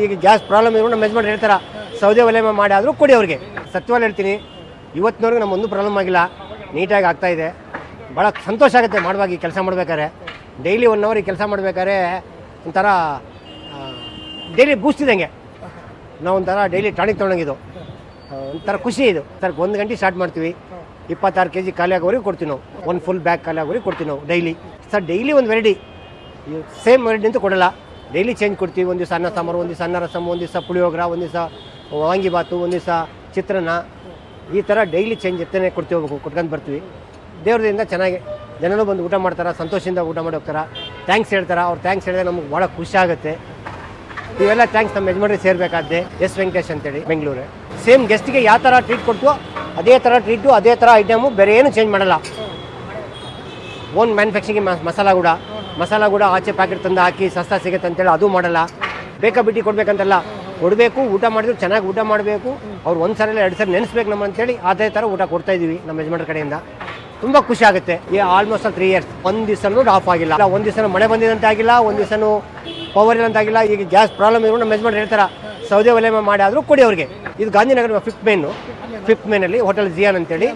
ಈಗ gas problem ಇದ್ರು ನಮ್ಮ ಯಜಮಾನ್ರು ಹೇಳ್ತಾರೆ ಸೌದೆ ಒಲೆ ಮಾಡಿ ಆದರೂ ಕೊಡಿ ಅವ್ರಿಗೆ. ಸತ್ಯವಾಗಿ ಹೇಳ್ತೀನಿ, ಇವತ್ತಿನವರೆಗೂ ನಮ್ಮ ಒಂದು ಪ್ರಾಬ್ಲಮ್ ಆಗಿಲ್ಲ, ನೀಟಾಗಿ ಆಗ್ತಾಯಿದೆ. ಭಾಳ ಸಂತೋಷ ಆಗುತ್ತೆ ಮಾಡುವಾಗ ಈ ಕೆಲಸ ಮಾಡ್ಬೇಕಾದ್ರೆ. ಡೈಲಿ 1 ಅವರ್ ಈ ಕೆಲಸ ಮಾಡ್ಬೇಕಾದ್ರೆ ಒಂಥರ ಡೈಲಿ ಬೂಸ್ಟ್ ಇದ್ದಂಗೆ, ನಾವು ಒಂಥರ ಡೈಲಿ ಟಾನಿಕ್ ತೊಗೊಂಡಂಗಿದು, ಒಂಥರ ಖುಷಿ ಇದು. ಸರ್ 1 ಗಂಟೆ ಸ್ಟಾರ್ಟ್ ಮಾಡ್ತೀವಿ, 26 kg ಖಾಲಿ ಆಗೋವರೆಗೆ ಕೊಡ್ತೀವಿ ನಾವು. 1 ಫುಲ್ ಬ್ಯಾಗ್ ಖಾಲಿ ಆಗೋವರೆಗೆ ಕೊಡ್ತೀವಿ ನಾವು ಡೈಲಿ. ಸರ್ ಡೈಲಿ ಒಂದು ವೆರೈಟಿ, ಸೇಮ್ ವೆರೈಟಿ ಅಂತ ಕೊಡೋಲ್ಲ, ಡೈಲಿ ಚೇಂಜ್ ಕೊಡ್ತೀವಿ. ಒಂದು ದಿವಸ ಅನ್ನ ಸಾಂಬಾರು, ಒಂದು ದಿವಸ ಅನ್ನ ರಸಮ್, ಒಂದು ದಿವಸ ಪುಳಿಯೋಗರ, ಒಂದು ದಿವಸ ವಾಂಗಿಬಾತು, ಒಂದು ದಿವಸ ಚಿತ್ರಾನ್ನ, ಈ ಥರ ಡೈಲಿ ಚೇಂಜ್ ಎತ್ತನೇ ಕೊಟ್ಕೊಂಡು ಬರ್ತೀವಿ. ದೇವ್ರದಿಂದ ಚೆನ್ನಾಗಿ ಜನರು ಬಂದು ಊಟ ಮಾಡ್ತಾರೆ, ಸಂತೋಷದಿಂದ ಊಟ ಮಾಡಿ ಹೋಗ್ತಾರೆ, ಥ್ಯಾಂಕ್ಸ್ ಹೇಳ್ತಾರೆ. ಅವ್ರು ಥ್ಯಾಂಕ್ಸ್ ಹೇಳಿದ್ರೆ ನಮ್ಗೆ ಭಾಳ ಖುಷಿ ಆಗುತ್ತೆ. ಇವೆಲ್ಲ ಥ್ಯಾಂಕ್ಸ್ ನಮ್ಮ ಯಜಮಾನ್ರಿಗೆ ಸೇರಬೇಕಾದ್ದೆ. ಎಸ್ ವೆಂಕಟೇಶ್ ಅಂತೇಳಿ ಬೆಂಗಳೂರು. ಸೇಮ್ ಗೆಸ್ಟಿಗೆ ಯಾವ ಥರ ಟ್ರೀಟ್ ಕೊಡ್ತೀವೋ ಅದೇ ಥರ ಟ್ರೀಟು, ಅದೇ ಥರ ಐಟಮು, ಬೇರೆ ಏನು ಚೇಂಜ್ ಮಾಡಲ್ಲ. ಓನ್ ಮ್ಯಾನುಫ್ಯಾಕ್ಚರಿಂಗ್ ಮಸಾಲ ಕೂಡ ಆಚೆ ಪ್ಯಾಕೆಟ್ ತಂದು ಹಾಕಿ ಸಸ್ತಾ ಸಿಗುತ್ತೆ ಅಂತೇಳಿ ಅದು ಮಾಡಲ್ಲ. ಬೇಕಾ ಬಿಟ್ಟು ಕೊಡಬೇಕಂತಲ್ಲ, ಕೊಡಬೇಕು, ಊಟ ಮಾಡಿದ್ರು ಚೆನ್ನಾಗಿ ಊಟ ಮಾಡಬೇಕು. ಅವ್ರು 1 ಸಲ 2 ಸಲ ನೆನೆಸ್ಬೇಕು ನಮ್ಮ ಅಂತೇಳಿ ಅದೇ ಥರ ಊಟ ಕೊಡ್ತಾಯಿದ್ದೀವಿ ನಮ್ಮ ಯಜಮಾನ್ರ ಕಡೆಯಿಂದ. ತುಂಬ ಖುಷಿ ಆಗುತ್ತೆ. ಈ ಆಲ್ಮೋಸ್ಟ್ 3 ಇಯರ್ಸ್ ಒಂದು ದಿವಸನೂ ಆಫ್ ಆಗಿಲ್ಲ. ಒಂದು ದಿವಸ ಮಳೆ ಬಂದಿದಂತ ಆಗಿಲ್ಲ, ಒಂದು ದಿವಸನೂ ಪವರ್ ಇಲ್ಲ ಅಂತ ಆಗಿಲ್ಲ. ಈಗ ಗ್ಯಾಸ್ ಪ್ರಾಬ್ಲಮ್ ಇದ್ರು ನಮ್ಮ ಯಜಮಾನ್ರು ಹೇಳ್ತಾರೆ ಸೌದೆ ಒಲೆ ಮಾಡಿ ಆದರೂ ಕೊಡಿ ಅವ್ರಿಗೆ. ಇದು ಗಾಂಧಿನಗರ 5th ಮೇನಲ್ಲಿ ಹೋಟೆಲ್ ಜಿಯಾನ್ ಅಂತೇಳಿ